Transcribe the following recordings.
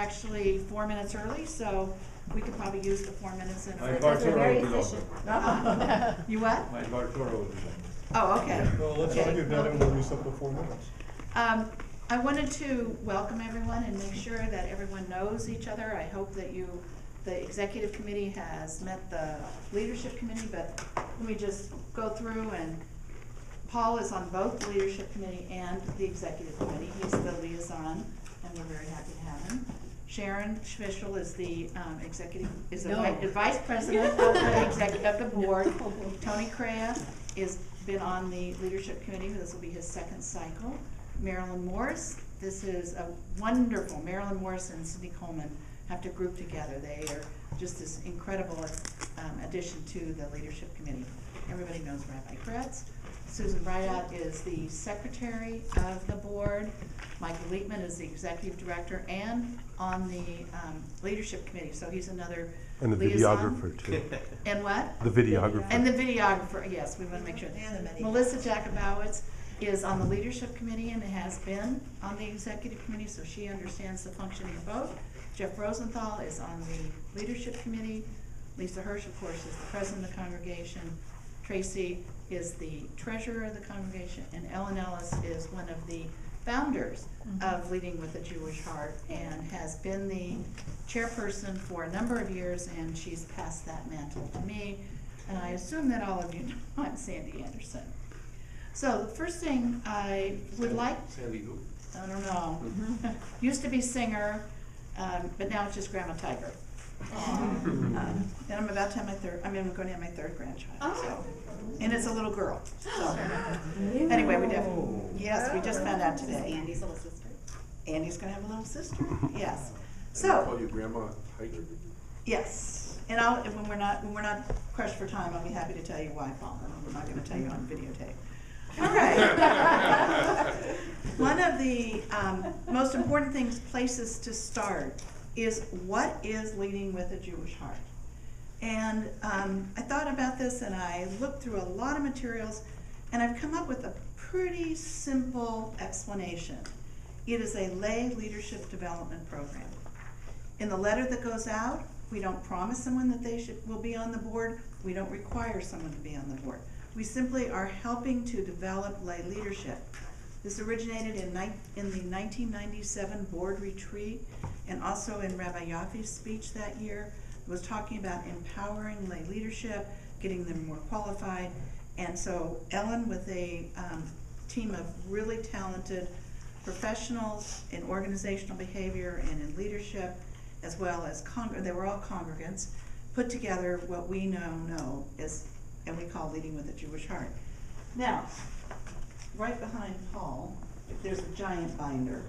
actually 4 minutes early, so we could probably use the 4 minutes in. My Dvar Torah very will be efficient. longer. You what? My Dvar Torah will be longer. Oh, okay. Well, let's Okay. argue that and we'll use up the 4 minutes. I wanted to welcome everyone and make sure that everyone knows each other. I hope that the executive committee has met the leadership committee, but let me just go through. And Paul is on both the leadership committee and the executive committee. He's the liaison, and we're very happy to have him. Sharon Schmischel is the vice president of the board. Tony Crea has been on the leadership committee. This will be his second cycle. Marilyn Morris, this is a wonderful, Marilyn Morris and Cindy Coleman have to group together. They are just this incredible addition to the leadership committee. Everybody knows Rabbi Kretz. Susan Brightout is the secretary of the board. Michael Liebman is the executive director and on the leadership committee, so he's another And the liaison. videographer too. And what? The videographer. And the videographer, yes, we want to make sure. Melissa Jakubowicz is on the leadership committee and has been on the executive committee, so she understands the functioning of both. Jeff Rosenthal is on the leadership committee. Lisa Hirsch, of course, is the president of the congregation. Tracy is the treasurer of the congregation, and Ellen Ellis is one of the founders of Leading with a Jewish Heart and has been the chairperson for a number of years, and she's passed that mantle to me. And I assume that all of you know I'm Sandy Anderson. So the first thing I would like, Sandy who? I don't know, used to be singer, but now it's just Grandma Tiger. And I'm about to have I'm going to have my third grandchild, so, and it's a little girl. So anyway, we just found out today. Andy's little sister. Andy's going to have a little sister. Yes. Call So you Grandma Tiger? yes, and when we're not crushed for time, I'll be happy to tell you why, Paul. I'm not going to tell you on videotape. All right. One of the most important places to start is what is Leading with a Jewish Heart. And I thought about this and I looked through a lot of materials and I've come up with a pretty simple explanation. It is a lay leadership development program. In the letter that goes out, we don't promise someone that they will be on the board. We don't require someone to be on the board. We simply are helping to develop lay leadership. This originated in the 1997 board retreat and also in Rabbi Yaffe's speech that year. It was talking about empowering lay leadership, getting them more qualified. And so Ellen, with a team of really talented professionals in organizational behavior and in leadership, as well as they were all congregants, put together what we know is, and we call Leading with a Jewish Heart. Now, right behind Paul, there's a giant binder.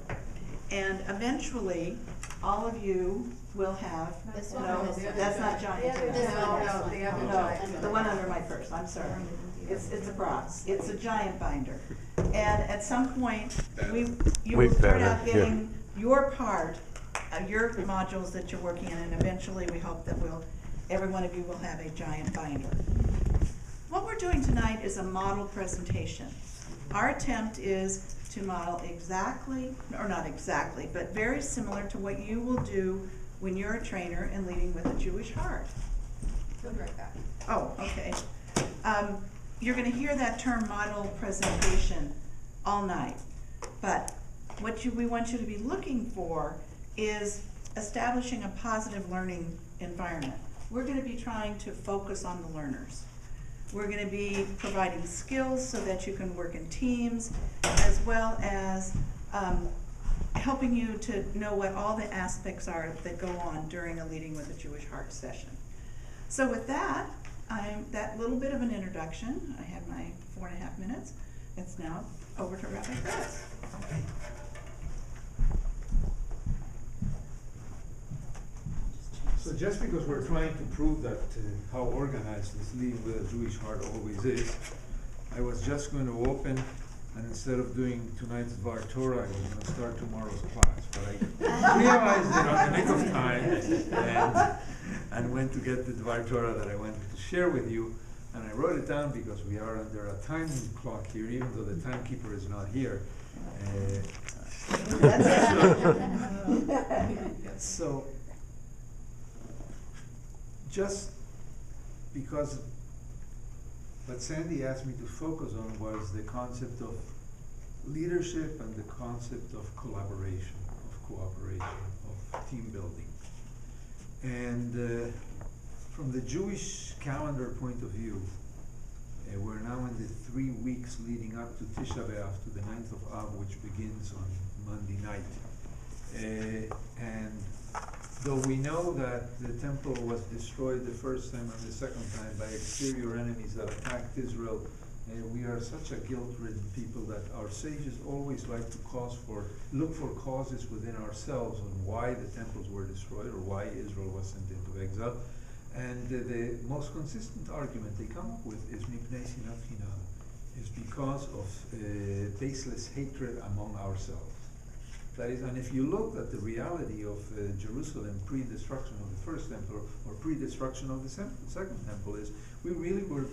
And eventually, all of you will have, This one? no, that's not giant. No, the one under my purse, I'm sorry. It's a bronze, it's a giant binder. And at some point, you will start out getting your part, your modules that you're working in, and eventually we hope that every one of you will have a giant binder. What we're doing tonight is a model presentation. Our attempt is to model exactly, or not exactly, but very similar to what you will do when you're a trainer and Leading with a Jewish Heart. We'll be right back. Oh, okay. You're going to hear that term model presentation all night. But what we want you to be looking for is establishing a positive learning environment. We're going to be trying to focus on the learners. We're going to be providing skills so that you can work in teams, as well as helping you to know what all the aspects are that go on during a Leading with a Jewish Heart session. So with that, that little bit of an introduction, I had my 4.5 minutes. It's now over to Rabbi Kretz. So just because we're trying to prove that how organized this Leading with a Jewish Heart always is, I was just going to open, and instead of doing tonight's Dvar Torah, I was going to start tomorrow's class. But I realized it on the nick of time and went to get the Dvar Torah that I wanted to share with you. And I wrote it down because we are under a time clock here, even though the timekeeper is not here. So, just because what Sandy asked me to focus on was the concept of leadership and the concept of collaboration, of cooperation, of team building. And from the Jewish calendar point of view, we're now in the 3 weeks leading up to Tisha B'Av, to the 9th of Av, which begins on Monday night. And though we know that the temple was destroyed the first time and the second time by exterior enemies that attacked Israel, we are such a guilt-ridden people that our sages always like to look for causes within ourselves on why the temples were destroyed or why Israel was sent into exile. And the most consistent argument they come up with is mipnei sinat chinam, is because of baseless hatred among ourselves. That is, and if you look at the reality of Jerusalem pre-destruction of the first temple or pre-destruction of the second temple, is we really were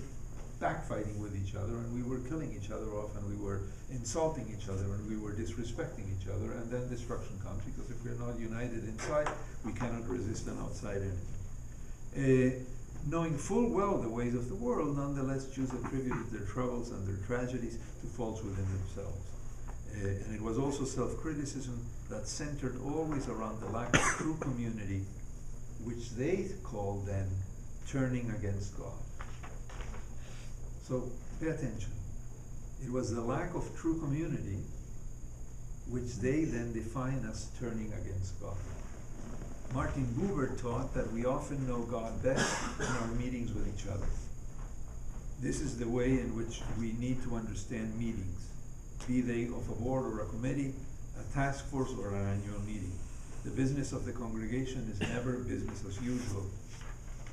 backfighting with each other, and we were killing each other off, and we were insulting each other, and we were disrespecting each other, and then destruction comes, because if we're not united inside, we cannot resist an outside enemy. Knowing full well the ways of the world, nonetheless Jews attributed their troubles and their tragedies to faults within themselves. And it was also self-criticism that centered always around the lack of true community, which they called then turning against God. So pay attention. It was the lack of true community which they then define as turning against God. Martin Buber taught that we often know God best in our meetings with each other. This is the way in which we need to understand meetings, be they of a board or a committee, a task force or an annual meeting. The business of the congregation is never business as usual.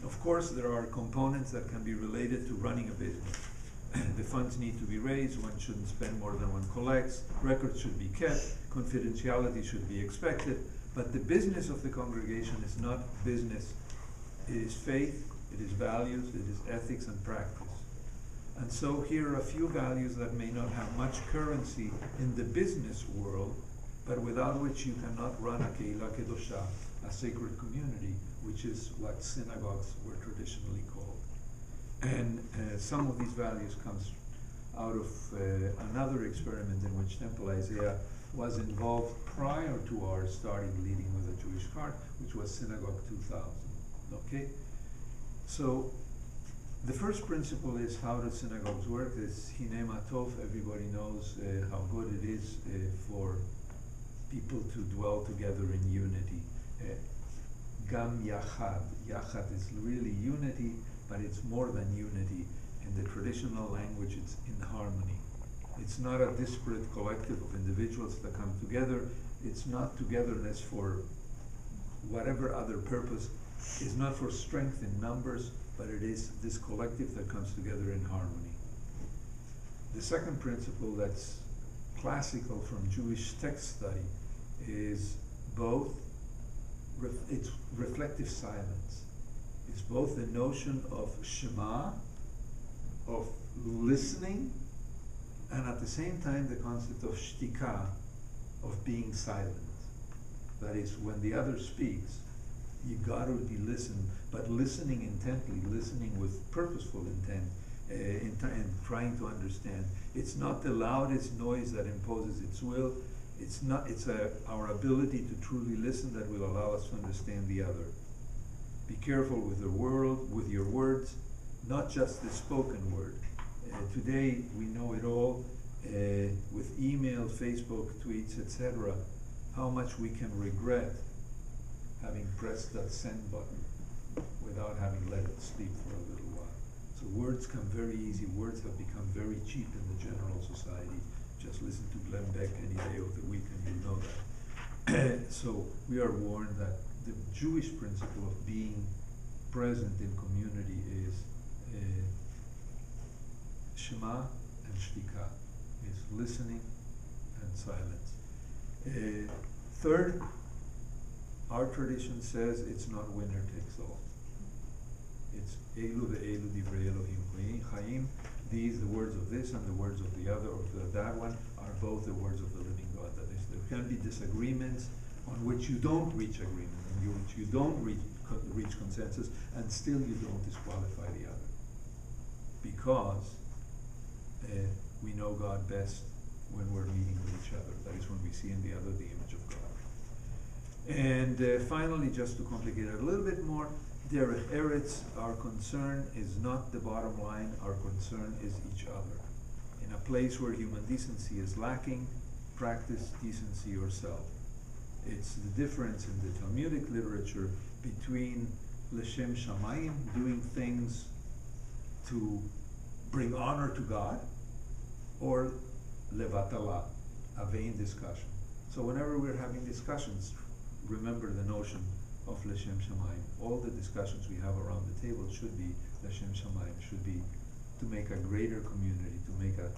Of course, there are components that can be related to running a business. The funds need to be raised, one shouldn't spend more than one collects, records should be kept, confidentiality should be expected, but the business of the congregation is not business. It is faith, it is values, it is ethics and practice. And so here are a few values that may not have much currency in the business world, but without which you cannot run a Keilah Kedosha, a sacred community, which is what synagogues were traditionally called. And some of these values comes out of another experiment in which Temple Isaiah was involved prior to our starting leading with a Jewish heart, which was Synagogue 2000. Okay? So the first principle is how the synagogues work. Is Hine Matov. Everybody knows how good it is for people to dwell together in unity. Gam Yachad. Yachad is really unity, but it's more than unity. In the traditional language, it's in harmony. It's not a disparate collective of individuals that come together. It's not togetherness for whatever other purpose. It's not for strength in numbers, but it is this collective that comes together in harmony. The second principle that's classical from Jewish text study is both, it's reflective silence. It's both the notion of Shema, of listening, and at the same time the concept of shtika, of being silent. That is, when the other speaks, you gotta be listened, but listening intently, listening with purposeful intent, and trying to understand. It's not the loudest noise that imposes its will. It's not. It's our ability to truly listen that will allow us to understand the other. Be careful with the world, with your words, not just the spoken word. Today we know it all with email, Facebook, tweets, etc. How much we can regret having pressed that send button without having let it sleep for a little while. So words come very easy. Words have become very cheap in the general society. Just listen to Glenn Beck any day of the week and you'll know that. So we are warned that the Jewish principle of being present in community is Shema and Shtika, is listening and silence. Third, our tradition says it's not winner takes all. It's Elu ve'elu divrei Elohim chaim these, the words of this and the words of the other, or that one, are both the words of the living God. That is, there can be disagreements on which you don't reach agreement, and which you don't reach consensus, and still you don't disqualify the other. Because we know God best when we're meeting with each other. That is when we see in the other the image of God. And finally, just to complicate it a little bit more, Derech Eretz, our concern is not the bottom line, our concern is each other. In a place where human decency is lacking, practice decency yourself. It's the difference in the Talmudic literature between L'Shem Shamayim, doing things to bring honor to God, or Levatala, a vain discussion. So whenever we're having discussions, remember the notion of L'Shem Shamayim. All the discussions we have around the table should be L'Shem Shamayim, should be to make a greater community, to make a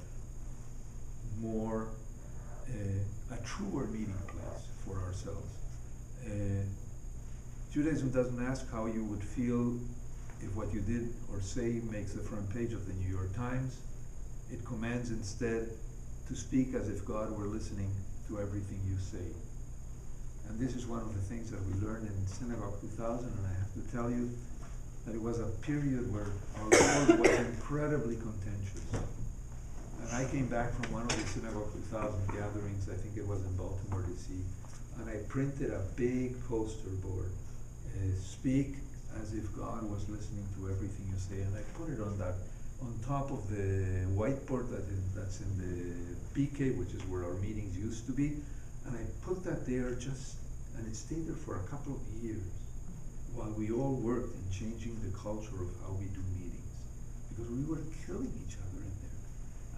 more, a truer meeting place for ourselves. Judaism doesn't ask how you would feel if what you did or say makes the front page of the New York Times. It commands instead to speak as if God were listening to everything you say. And this is one of the things that we learned in Synagogue 2000, and I have to tell you that it was a period where our Lord was incredibly contentious. And I came back from one of the Synagogue 2000 gatherings, I think it was in Baltimore, D.C., and I printed a big poster board, speak as if God was listening to everything you say, and I put it on top of the whiteboard that's in the PK, which is where our meetings used to be, and I put that there and it stayed there for a couple of years while we all worked in changing the culture of how we do meetings, because we were killing each other in there.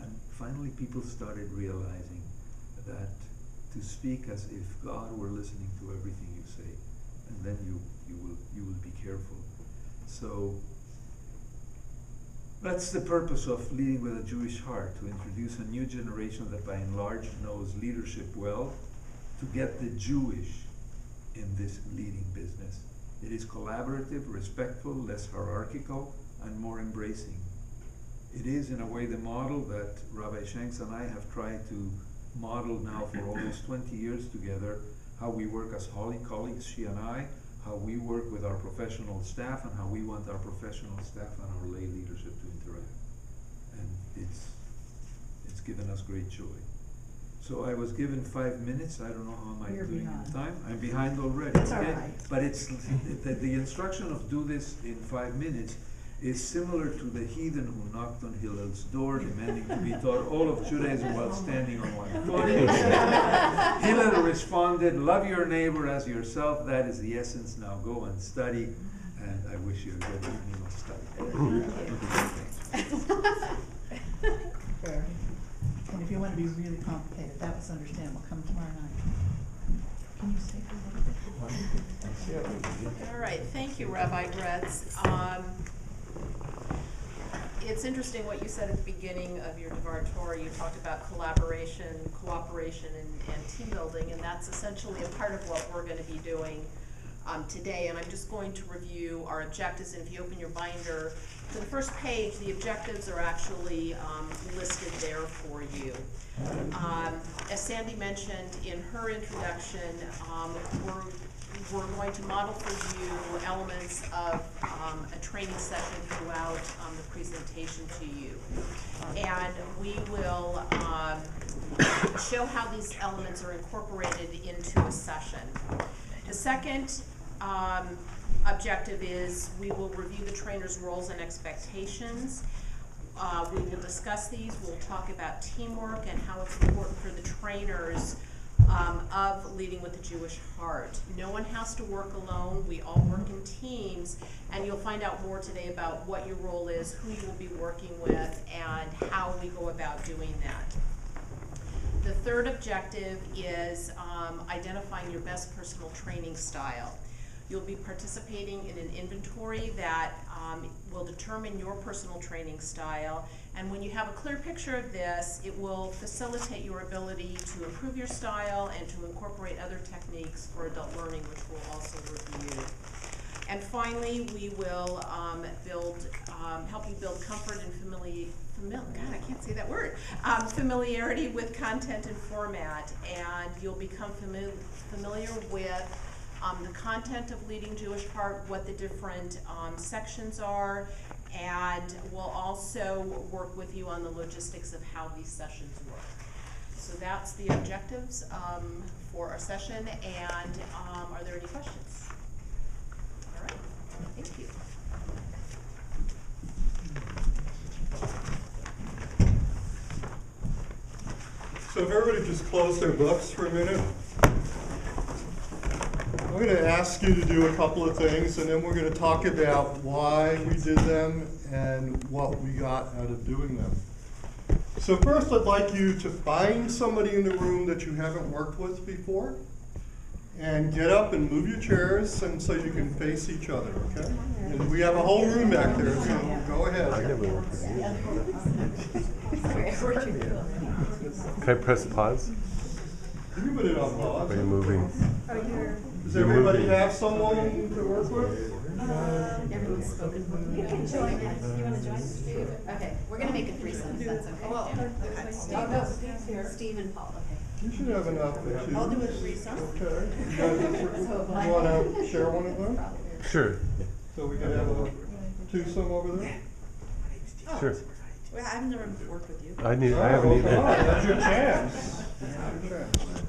And finally people started realizing that to speak as if God were listening to everything you say, and then you will be careful. So that's the purpose of Leading with a Jewish Heart, to introduce a new generation that by and large knows leadership well, to get the Jewish in this leading business. It is collaborative, respectful, less hierarchical, and more embracing. It is in a way the model that Rabbi Shanks and I have tried to model now for almost 20 years together, how we work as holy colleagues, she and I, how we work with our professional staff, and how we want our professional staff and our lay leadership to interact. And it's given us great joy. So I was given 5 minutes. I don't know how am I doing in time. I'm behind already. It's all right. But it's the instruction of do this in 5 minutes is similar to the heathen who knocked on Hillel's door, demanding to be taught all of Judaism while standing on one foot. Hillel responded, "Love your neighbor as yourself. That is the essence. Now go and study." And I wish you a good evening of study. Fair. And if you want to be really complicated, that was understandable. Come tomorrow night. Can you stay for a little bit? All right, thank you, Rabbi Gretz. It's interesting what you said at the beginning of your Dvar Torah. You talked about collaboration, cooperation, and team building, and that's essentially a part of what we're going to be doing today. And I'm just going to review our objectives. And if you open your binder to the first page, the objectives are actually listed there for you. As Sandy mentioned in her introduction, we're going to model for you elements of a training session throughout the presentation to you. And we will show how these elements are incorporated into a session. The second objective is we will review the trainer's roles and expectations. We will discuss these. We'll talk about teamwork and how it's important for the trainers of Leading with the Jewish Heart. No one has to work alone. We all work in teams, and you'll find out more today about what your role is, who you will be working with, and how we go about doing that. The third objective is identifying your best personal training style. You'll be participating in an inventory that will determine your personal training style, and when you have a clear picture of this, it will facilitate your ability to improve your style and to incorporate other techniques for adult learning, which we'll also review. And finally, we will help you build comfort and God, I can't say that word. Familiarity with content and format, and you'll become familiar with the content of Leading Jewish Heart, what the different sections are, and we'll also work with you on the logistics of how these sessions work. So that's the objectives for our session, and are there any questions? All right, thank you. So if everybody just close their books for a minute. I'm going to ask you to do a couple of things, and then we're going to talk about why we did them and what we got out of doing them. So first, I'd like you to find somebody in the room that you haven't worked with before, and get up and move your chairs and so you can face each other, okay? And we have a whole room back there, so go ahead. Can I press pause? You can put it on pause. Are you moving? Does everybody have someone to work with? Everyone's spoken. You can join us. You want to join? Okay, we're going to make it threesome, if that's okay. Well, Steve and Paul, okay. You should have enough issues. I'll do a threesome. Okay. You want to share one of them? Sure. So we can have a twosome over there? Sure. Well, I've never worked with you. I haven't Oh, either. come on, that's your chance. That's your chance.